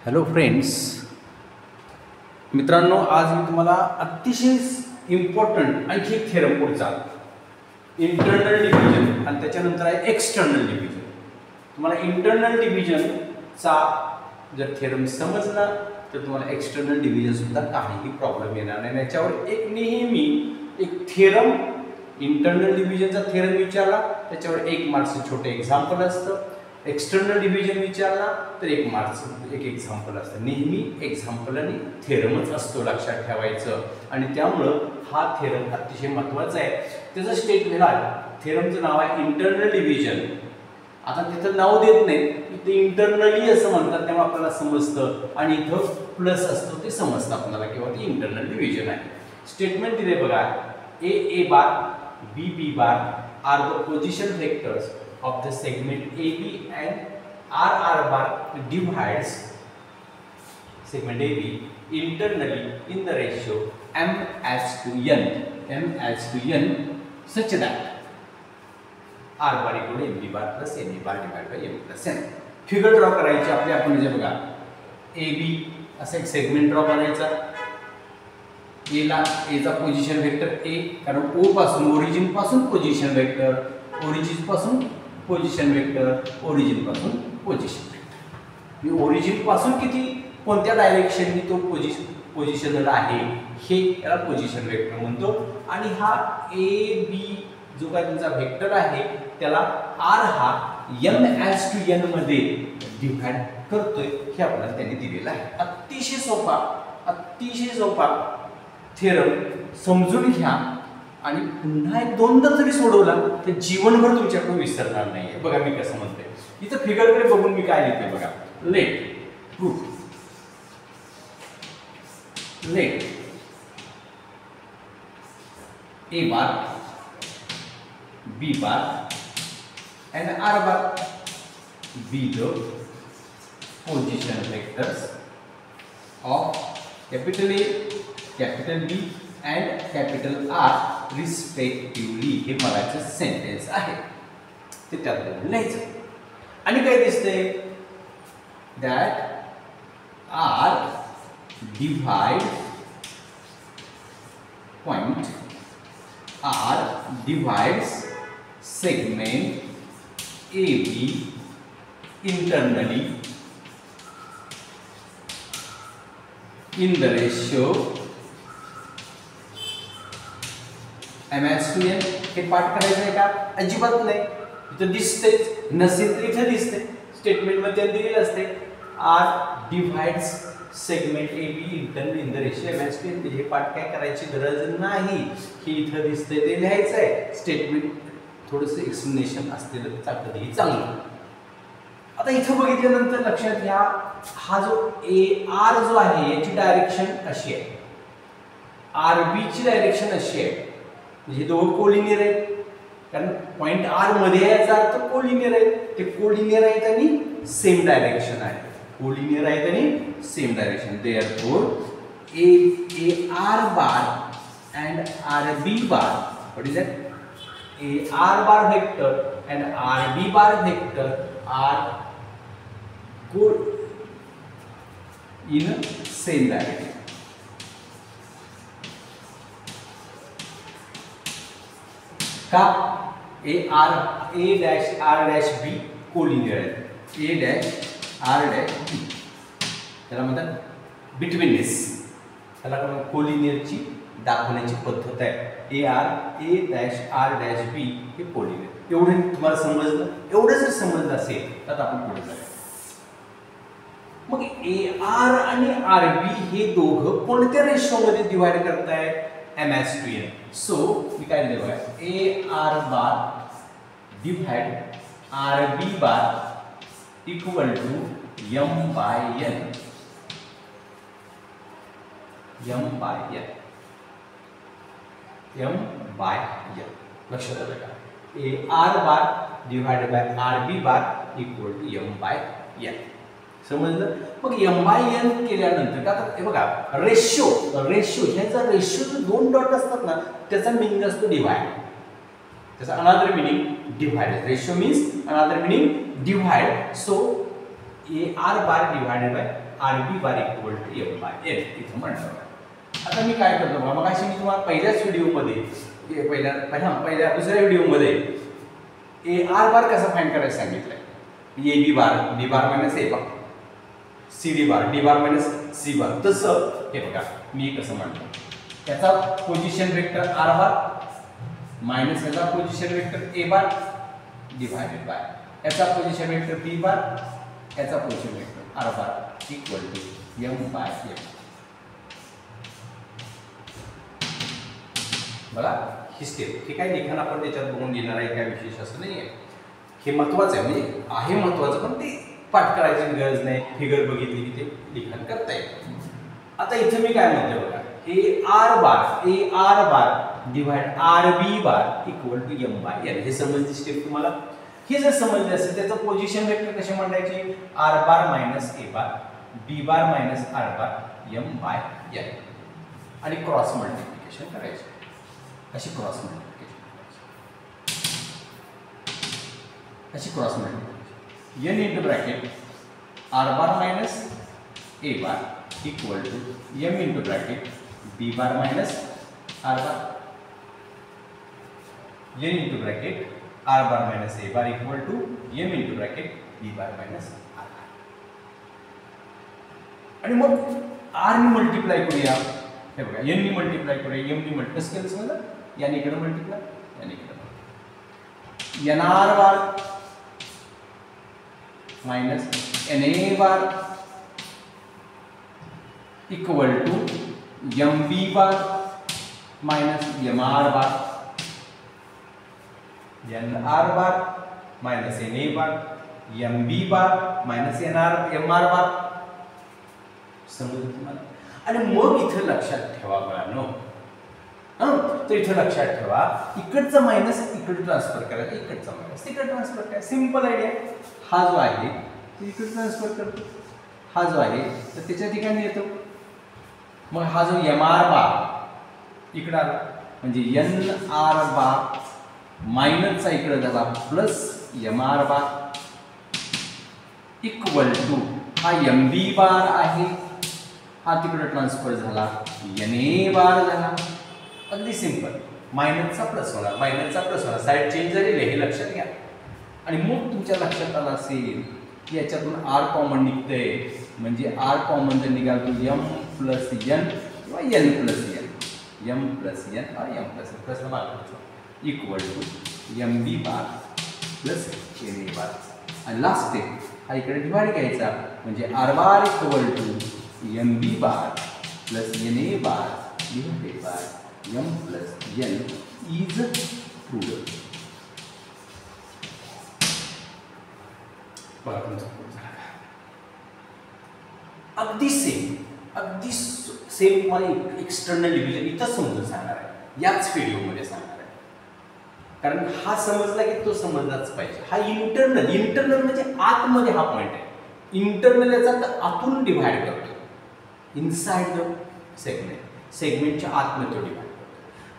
Hello friends, मित्रांनो, आज मी तुम्हाला अतिशय इम्पॉर्टंट आणखी एक थेरम पुढचा इंटरनल डिव्हिजन आणि त्याच्यानंतर आहे एक्सटर्नल डिव्हिजन. तुम्हाला इंटरनल डिव्हिजनचा जर थेरम समजला तर तुम्हाला एक्सटर्नल डिव्हिजन सुद्धा काहीही प्रॉब्लेम येणार नाही. याच्यावर एक नेहमी एक थेरम इंटरनल डिव्हिजनचा थेरम विचारला त्याच्यावर 1 मार्क्सचं छोटे एक्झाम्पल असतं. एक्सटर्नल डिव्हिजन विचारला तर 1 मार्क्सचं एक एक्झाम्पल असतं. नेहमी एक्झाम्पल आणि थेरमच असतो, लक्षात ठेवायचं. आणि त्यामुळं हा थेरम अतिशय महत्त्वाचा आहे. त्याचं स्टेटमेंट आहे, थेरमचं नाव आहे इंटरनल डिव्हिजन. आता तिथं नाव देत नाही, इथे इंटरनली असं म्हणतात त्यामुळे आपल्याला समजतं, आणि इथं प्लस असतो ते समजतं आपल्याला किंवा ते इंटरनल डिव्हिजन आहे. स्टेटमेंट दिले बघा, A bar B bar are the position vectors of the segment AB and R bar divides segment AB internally in the ratio m as to n such that R bar equal to MB bar plus NA bar divided by M plus N. Figure draw करायची आपली. आपण जे बघा AB असा एक segment draw करायचा. A ला A चा पोझिशन वेक्टर A, कारण O पासून ओरिजिन पासून पोझिशन वेक्टर, ओरिजिन पासून पोझिशन वेक्टर, ओरिजिन पासून पोझिशन वेक्टर. ओरिजिन पासून किती कोणत्या डायरेक्शननी तो पोझिशनला आहे हे याला पोझिशन वेक्टर म्हणतो. आणि हा ए बी जो काय तुमचा वेक्टर आहे त्याला आर हा m as to n मध्ये डिव्हाइड करतोय हे आपल्याला त्यांनी दिलेलं आहे. अतिशय सोपा थेरम समजून घ्या आणि पुन्हा एक दोनदा जरी सोडवला तर जीवनभर तुमच्याकडून विसरणार नाहीये. बघा मी कसं म्हणते, इथं फिगरकडे बघून मी काय लिहिते बघा. Let A bar B bar and R bar be the position vectors of capital A, capital B and capital R respectively. हे मराठीचं सेंटेन्स आहे ते त्यात लिहायचं. आणि काय दिसतंय, that R divide point R divides segment AB internally in the ratio m as to n. हे पाठ करायचं आहे का? अजिबात नाही. इथं दिसतेच, नसेल तर इथं दिसते. स्टेटमेंट मध्ये दिलेलं असते R divides segment AB internally in the ratio m as to n. हे पाठ काय करायची गरज नाही, हे इथं दिसतंय ते लिहायचं आहे. स्टेटमेंट थोडंसं एक्सप्लेनेशन असलेलं कधीही चांगलं. आता इथं बघितल्यानंतर लक्षात घ्या, हा जो AR जो आहे याची डायरेक्शन अशी आहे, RB ची डायरेक्शन अशी आहे. म्हणजे दोघं कोलिनियर आहेत, कारण पॉइंट R मध्ये याचा अर्थ कोलिनियर आहे. ते कोलिनियर आहेत आणि सेम डायरेक्शन आहे. कोलिनियर आहेत आणि same direction. Therefore AR bar and RB bar, what is that? AR bar vector and RB bar vector are go in same direction. का A dash R dash B collinear आहे. A dash R dash B त्याला म्हणतात betweenness. त्याला कोलिनियरची दाखवण्याची पद्धत आहे. A dash R dash B हे collinear. एवढं तुम्हाला समजलं? एवढं जर समजलं असेल तर आपण पुढे जाऊया. मग AR आणि RB हे दोघं कोणत्या रेशोमध्ये डिवाइड करतायत? m as to n. So मी काय लिहिलं आहे, AR bar divide RB bar equal to m by n. लक्षात आलं का? AR bar divided by RB bar equal to m by n. समजलं? मग m by n केल्यानंतर का, हे बघा रेशो ह्याचा रेशो जो 2 डॉट असतात ना त्याचा मीनिंग असतो डिवाइड. त्याचा another meaning divide. Ratio means another meaning divide. So AR bar divided by RB bar equal to M by N इथं म्हणलं. आता मी काय करतो बघा, मग अशी मी तुम्हाला पहिल्याच व्हिडिओमध्ये दुसऱ्या व्हिडिओमध्ये AR बार कसा फाइंड करायचं सांगितलंय. AB bar B bar minus A bar CD bar D bar minus C bar. तसं हे बघा मी कसं म्हणतो, त्याचा position vector R bar minus याचा position vector A bar divided by याचा पोझिशन वेक्टर B बार याचा position vector R bar equal to M बाय M. बघा ही स्टेप हे काय लिखाण आपण त्याच्यात बघून घेणार आहे, काय विशेष असं नाही आहे. हे महत्वाचं आहे, म्हणजे आहे महत्वाचं, पण ते पाठ करायची गरज नाही. फिगर बघितली की ते लिखाण करता येईल. आता इथे मी काय म्हणते बघा, AR bar divide RB bar equal to M by N. हे समजली स्टेप तुम्हाला. हे जर समजले असेल त्याचं पोझिशन वेक्टर कसे मांडायचे, R bar minus A bar B bar minus R bar M by N आणि क्रॉस मल्टिप्लिकेशन करायचे. अशी cross multiplication N into bracket R bar minus A bar equal to M into bracket B bar minus R bar N into bracket R bar minus A bar equal to M into bracket B bar minus R bar. आणि मग R ने multiply करूया. हे बघा N ने multiply करूया, M ने multiply केलं समजा, याने इकडे मल्टिप्लाय याने इकडे NR bar minus NA bar equal to MB bar minus MR bar, NR bar minus NA bar, MB bar minus MR bar. समजलं तुम्हाला. आणि मग इथं लक्षात ठेवा बघानो, तर इथं लक्षात ठेवा इकडचं मायनस इकडे ट्रान्सफर करायचं, इकडचा मायनस तिकडे ट्रान्सफर करायचं. Simple idea. हा जो आहे तो इकडे ट्रान्सफर करतो, हा जो आहे तर त्याच्या ठिकाणी येतो. मग हा जो MR बार इकडे आला म्हणजे NR बार मायनसचा इकडे झाला plus MR bar equal to हा MB बार आहे, हा तिकडे ट्रान्सफर झाला NA बार झाला. अगदी सिंपल. मायनसचा प्लस होणार, मायनसचा प्लस होणार, साईड चेंज झालेली आहे हे लक्षात घ्या. आणि मग तुमच्या लक्षात आलं असेल की याच्यातून R कॉमन निघतंय, म्हणजे R कॉमन जर निघाला तो M प्लस N किंवा N plus N, M plus N और M plus N plus equal to MB bar plus NA bar. आणि लास्ट स्टेप हा इकडे डिवाइड घ्यायचा म्हणजे R bar equal to MB bar plus NA bar divided by M plus N is true. बघा तुमचा अगदी same तुम्हाला external division इथं समजून सांगणार आहे, याच व्हिडिओमध्ये सांगणार आहे. कारण हा समजला की तो समजलाच पाहिजे. हा इंटरनल म्हणजे आतमध्ये हा पॉइंट आहे. इंटरनल याचा आतून डिव्हाइड करतो, इनसाइड द सेगमेंटच्या आतमध्ये तो डिव्हाइड करतो.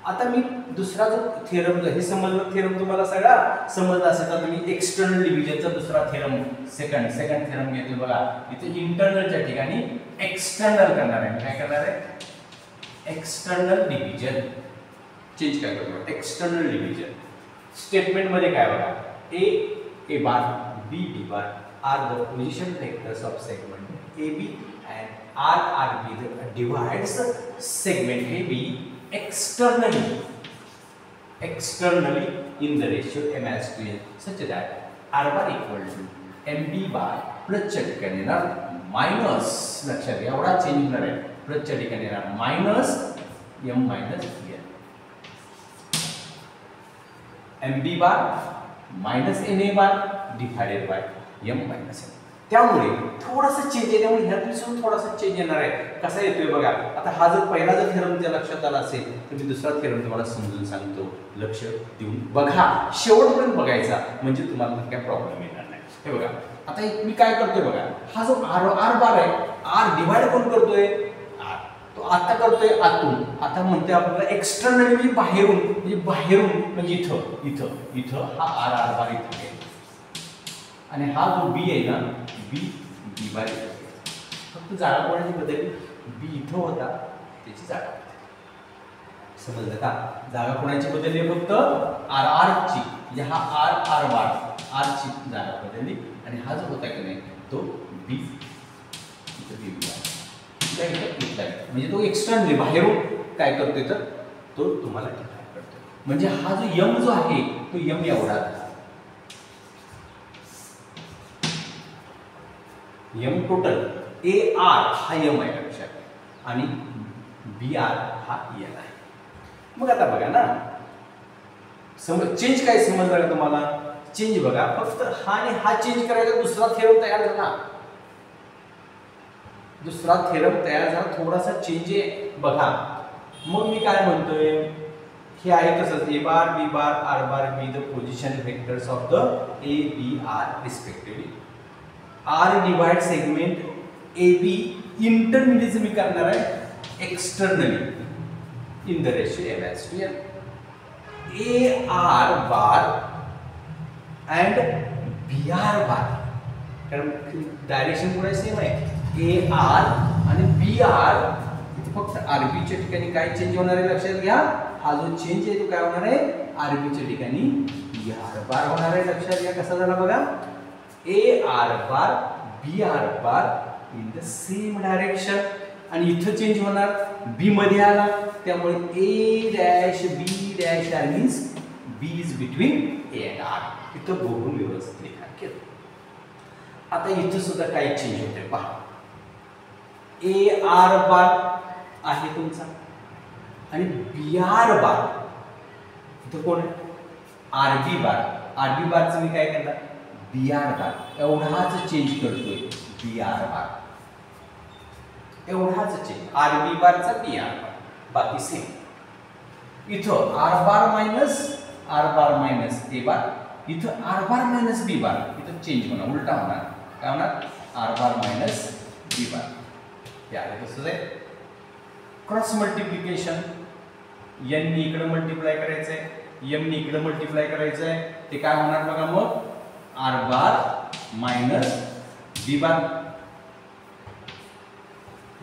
आता मी दुसरा जो थेरम हे समजलं, थेरम तुम्हाला सगळा समजला असेल तर तुम्ही एक्सटर्नल डिव्हिजनचा दुसरा थेरम सेकंड थेरम घेतो. बघा इथे इंटरनलच्या ठिकाणी एक्सटर्नल करणार आहे. काय करणार आहे? एक्सटर्नल डिव्हिजन चेंज काय करतो, एक्सटर्नल डिव्हिजन. स्टेटमेंट मध्ये काय बघा, A bar B bar are the position vectors of segment AB and RB that divides segment AB externally in the ratio m/n such that R bar equal to MB bar plus च्या ठिकाणी येणार minus, लक्षात घ्या एवढा change होणार आहे, plus च्या ठिकाणी येणार minus M minus N, MB bar minus NA bar divided by M minus N. त्यामुळे थोडासा चेंज आहे, त्यामुळे ह्या दिवसात थोडासा चेंज येणार आहे. कसा येतोय बघा. आता हा जर पहिला जर थेरम त्या लक्षात आला असेल तर मी दुसरा थेरम तुम्हाला समजून सांगतो. लक्ष देऊन बघा, शेवटपर्यंत बघायचा म्हणजे तुम्हाला काय प्रॉब्लेम येणार नाही. हे बघा आता मी काय करतोय बघा, हा जो R बार आहे, R डिवाइड कोण करतोय? R. तो आता करतोय आतून. आता म्हणते आपल्याला एक्सटर्नली म्हणजे बाहेरून म्हणजे इथं हा R बार इथे आणि हा जो B आहे ना B बार फक्त जागा कोणाची बदलली, बी इथं होता त्याची जागा बदलली. समजलं का? जागा कोणाची बदलली, फक्त आर आरची, म्हणजे हा आर आर बार आरची जागा बदलली आणि हा जो होता की नाही तो बी इथं बी म्हणजे तो एक्स्टर्नली बाहेरून काय करतोय तर तो तुम्हाला डिफाइन करतो. म्हणजे हा जो यम जो आहे तो यम एवढा यम टोटल ए आर हा यम आहे लक्षात आणि बी आर हा एल आहे. मग आता बघा ना समज चेंज काय समजलं का तुम्हाला? चेंज बघा फक्त हा आणि हा चेंज करायचा दुसरा थेरम तयार झाला. दुसरा थेरम तयार झाला, थोडासा चेंज आहे बघा. मग मी काय म्हणतोय हे आहे तसंच A bar B bar R bar be the position vectors of the A B R respectively. R divide segment A B intermediate मी करणार आहे externally in the ratio M as to N. A R bar and B R bar, कारण direction पुढे same आहे. A R आणि बी R, फक्त आरबीच्या ठिकाणी काय चेंज होणार आहे लक्षात घ्या. हा जो चेंज आहे तो काय होणार आहे, आरबीच्या ठिकाणी बी आर बार होणार आहे. लक्षात घ्या कसा झाला बघा. A R bar B R bar in the same direction आणि इथं चेंज होणार बी मध्ये आला त्यामुळे A dash B dash R means B is between A and R. इथं बघून व्यवस्थित लिखाण केलं. आता इथं सुद्धा काय चेंज होते पहा. ए आर बार आहे तुमचा आणि बी आर बार इथं कोण आहे, R B bar. R B बारचं मी काय करणार, बी आर बार एवढाच चेंज करतोय. बी आर बार एवढाच चेंज, आर बी बारचा बी आर बार बाकी सेम. इथं आर बार मायनस ए बार, इथं R bar minus B bar. इथं चेंज होणार, उलटा होणार. काय होणार, R bar minus B bar. हे आहे कसं आहे क्रॉस मल्टिप्लिकेशन. एन नी इकडे मल्टिप्लाय करायचंय, एम नी इकडे मल्टिप्लाय करायचंय. ते काय होणार बघा मग, R bar minus B bar.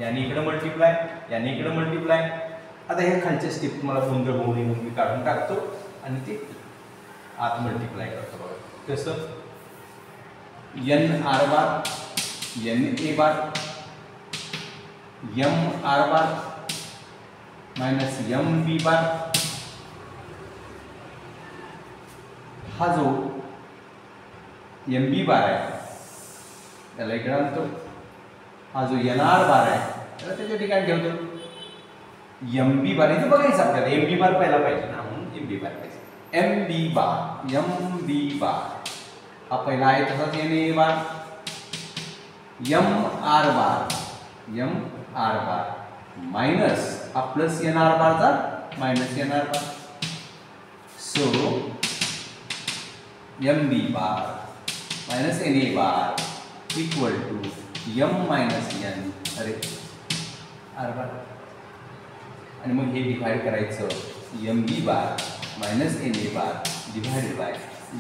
याने इकडे मल्टिप्लाय, याने इकडे मल्टिप्लाय. आता हे खालचे स्टेप तुम्हाला गोंधळ होऊ नये म्हणून मी काढून टाकतो आणि ते आत मल्टिप्लाय करतो बघा. कसं, N R bar N A bar M R bar minus M B bar. हा जो एम बी बार आहे त्याला इकडे आणतो. हा जो एन आर बार आहे त्याला त्याच्या ठिकाणी ठेवतो. एम बी बार इथे बघायचं आपल्याला, एम बी बार पहिला पाहिजे ना म्हणून एम बी बार पाहिजे. एम बी बार एम बी बार हा पहिला आहे तसाच N A bar. M R bar minus हा प्लस एन आर बारचा minus N R bar. So M B bar minus N A bar equal to M minus N अरे R bar. आणि मग हे डिवाइड करायचं, M B bar minus N A bar divided by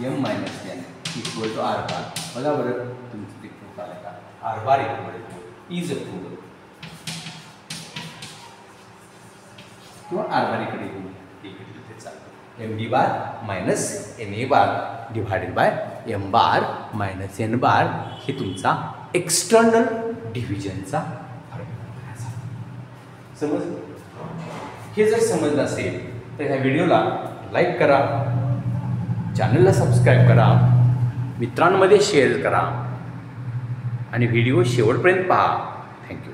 M minus N equal to R bar. बघा बरं तुमचं ते proof आलं का, R bar equal to is a proof किंवा आर बार इकडे येऊन इथे चालतं. M B bar minus N A bar divided by M bar minus N bar हे तुमचा एक्सटर्नल डिव्हिजनचा फॉर्म्युला. समज हे जर समजलं असेल तर ह्या व्हिडिओला लाईक करा, चॅनलला सबस्क्राईब करा, मित्रांमध्ये शेअर करा आणि व्हिडिओ शेवटपर्यंत पहा. थँक्यू.